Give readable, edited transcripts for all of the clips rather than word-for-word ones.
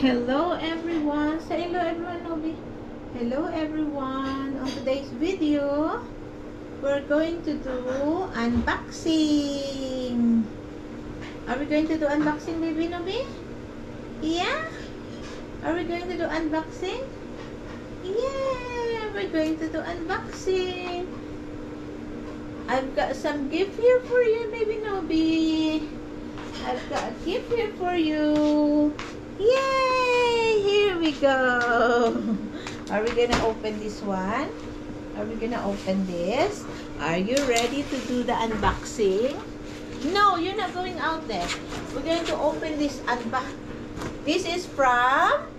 Hello everyone! Say hello everyone, Nobi. Hello everyone! On today's video, we're going to do unboxing. Are we going to do unboxing, baby Nobi? Yeah? Are we going to do unboxing? Yeah! We're going to do unboxing. I've got some gift here for you, baby Nobi. I've got a gift here for you. Yay! Here we go. Are we gonna open this one? Are we gonna open this? Are you ready to do the unboxing? No, you're not going out there. We're going to open this This is from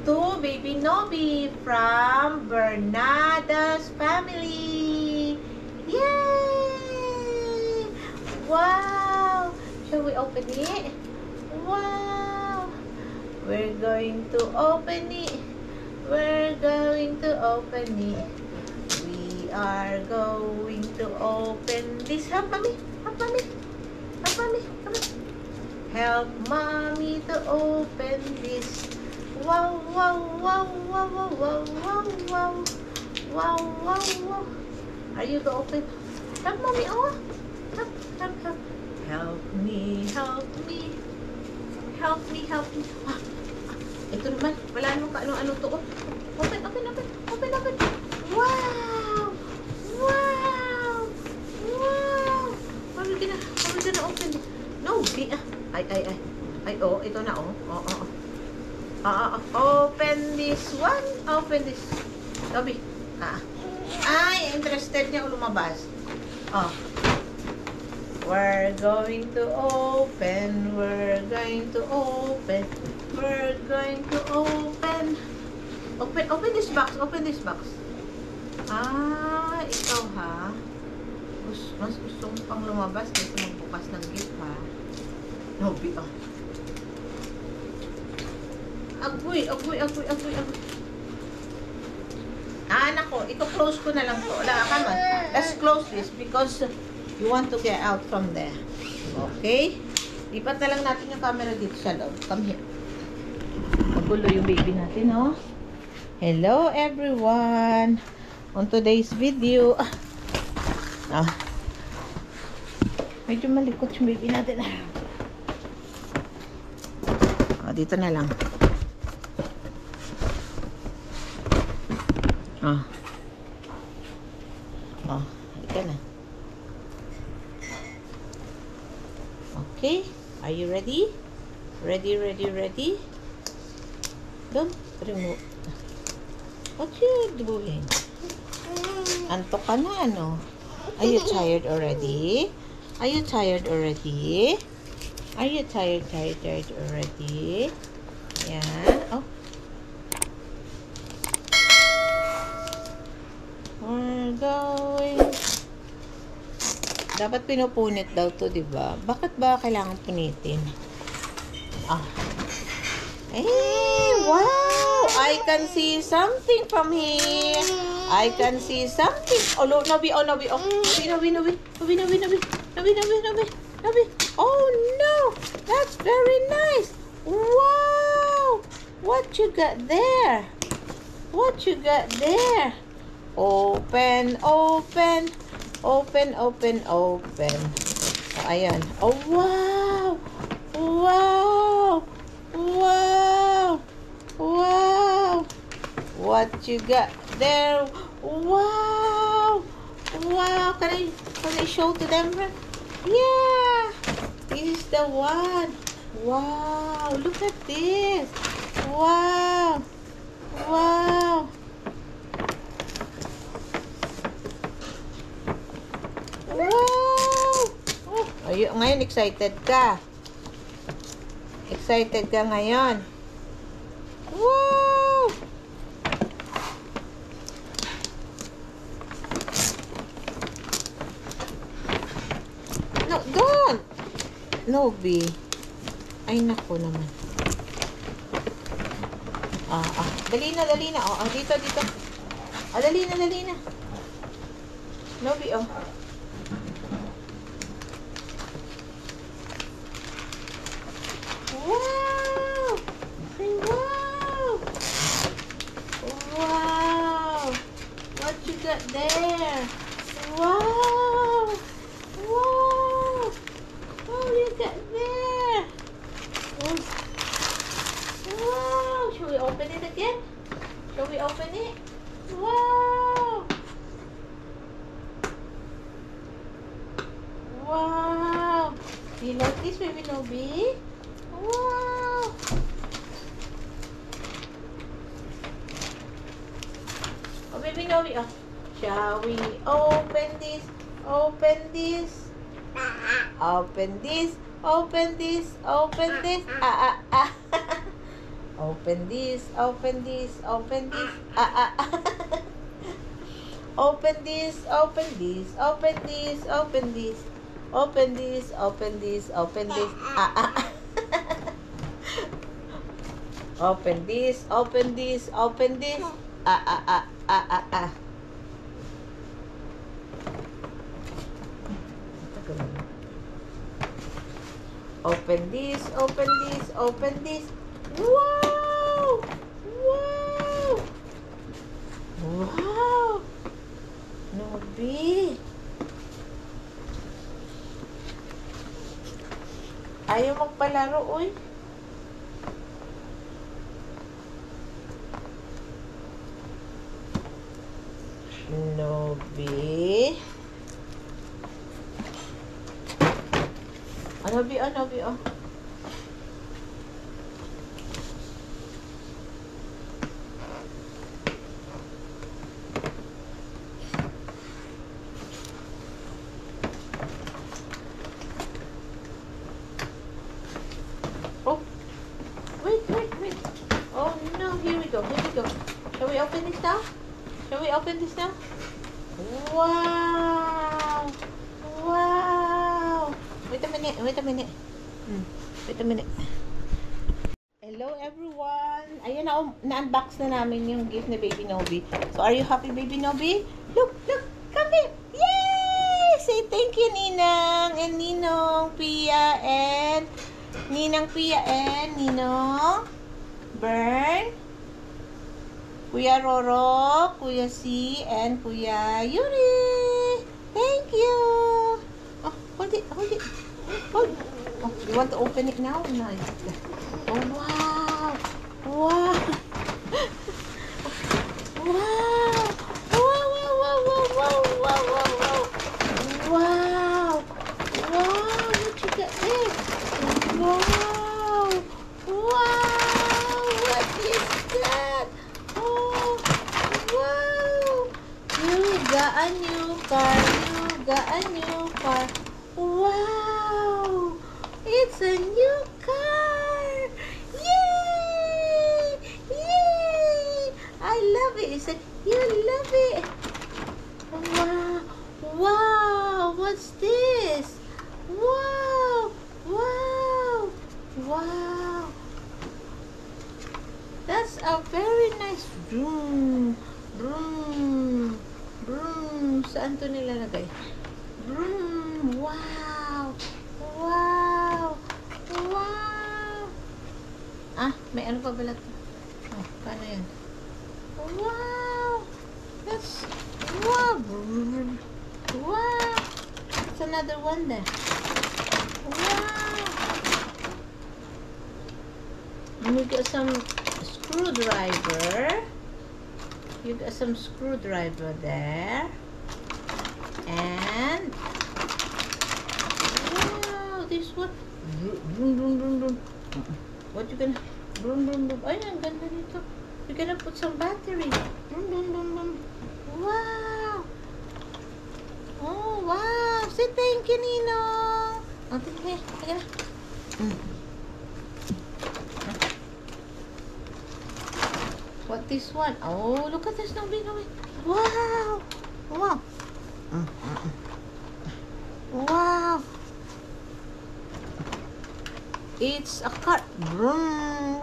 to Baby Nobi from Bernada's family. Yay! Wow! Shall we open it? Wow! We're going to open it. We're going to open it. We are going to open this. Help mommy. Help mommy. Help mommy. Come on. Help mommy to open this. Wow, wow, wow, wow, wow, wow, wow, wow. Wow, wow, wow. Are you to open? Help mommy. Oh. Help, help, help. Help me, help me. Help me, help me. Ah, ito naman. Wala nung ano-ano to. Open, open, open. Open, open. Wow! Wow! Wow! How are we gonna open it? No, di ah. Ay, oh, ito na, oh. Open this one. Open this. Toby. Ay, interested niya lumabas. Oh. We're going to open. We're going to open. We're going to open. Open this box. Open this box. Ah, ikaw ha. Mas gusto mo pang lumabas kaysa magbukas ng gift ha. No, bito. Agoy. Ah, nako. Ito close ko na lang to. Wala ka man. Let's close this because you want to get out from there. Okay? Lipat na lang natin yung camera dito sa loob. Come here. Magulo yung baby natin, no? Hello, everyone! On today's video, medyo malikot yung baby natin. Dito na lang. Ito na. Okay, are you ready? Ready? Don't remove. What you doing? Antok ka na, ano? Are you tired already? Are you tired already? Yan. Oh. We're going. Dapat pinupunit daw to, di ba? Bakit ba kailangan punitin? Wow! I can see something from here. I can see something. Oh, no, Nobi. Oh, Nobi. Oh, no. That's very nice. Wow! What you got there? Open. Oh, ayan. Oh, wow! What you got there? Wow! Can I show to them? Yeah! This is the one. Wow! Look at this. Wow! Ngayon, excited ka. Ngayon. Wow! No, don't! Nobi. Ay, nako naman. Dali na. Dito. Dali na. Nobi, oh. Wow! we open it again? Shall we open it? Wow! Wow! Do you like this, baby Nobi? Wow! Oh, baby Nobi, oh. Shall we open this? Open this? Open this? Open this? Open this? Open this, open this, open this, open this, open this, open this, open this, open this, open this, open this, open this, open this, open this, Open this, open this, open this. Wow! Wow! Wow! Nobi! Ayaw magpalaro, uy. Nobi. Nobi, Nobi, Oh, wait. Oh no, here we go. Shall we open this now? Wow! Wow! Wait a minute. Wait a minute. Hello everyone! Ayan na-unbox na namin yung gift ni Baby Nobi. So, are you happy, Baby Nobi? Look! Come here! Yay! Say thank you, Ninang and Ninong, Pia and Ninang Bern, Kuya Roro, Kuya C, and Kuya Yuri. Thank you! Oh, hold it. Oh, you want to open it now? No. Oh, wow! Wow! What you got there? Wow! What is that? Oh, wow! You got a new car. Wow! It's a new car! Yay! I love it. It's you love it. Wow! What's this? Wow! That's a very nice broom. Saan to nilalagay? Broom. Wow! May ano pa pala to? Oh, paano yan? Wow! Wow! It's another one there. Wow! And we got some screwdriver. You got some screwdriver there. And wow, this one. What you gonna? Ay, ang ganda nito. You're gonna put some battery. Wow. Oh, wow. Say thank you, Ninong. Oh, thank you. What this one? Oh, look at this. Nobi. Wow. Wow. It's a car. Wow.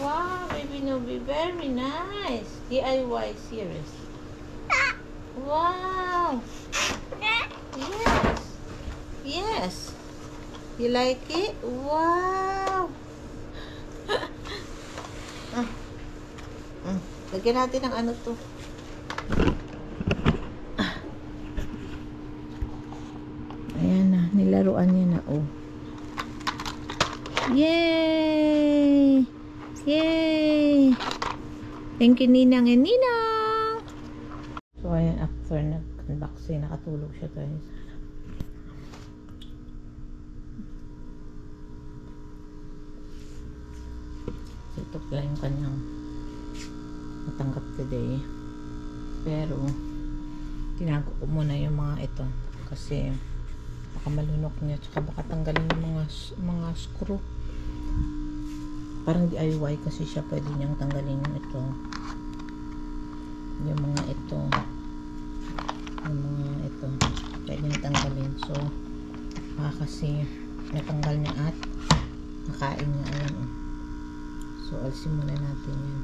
Wow, Baby Nobi, very nice. DIY series. Wow. Yes. You like it? Wow. Lagyan natin ng ano to. Laruan niya na, oh. Yay! Yay! Thank you, Ninang and Ninang! So, ayan, after nag-unboxing, nakatulog siya, guys. So, ito pala yung kanyang natanggap today. Pero, tinago ko muna yung mga ito. Kasi, baka malunok niya. Tsaka baka tanggalin yung mga screw. Parang DIY kasi siya. Pwede niyang tanggalin yung ito. Yung mga ito. Yung mga ito. Pwede niyang tanggalin. So, baka kasi natanggal niya at nakain niya. Ayan. So, alisin muna natin yan.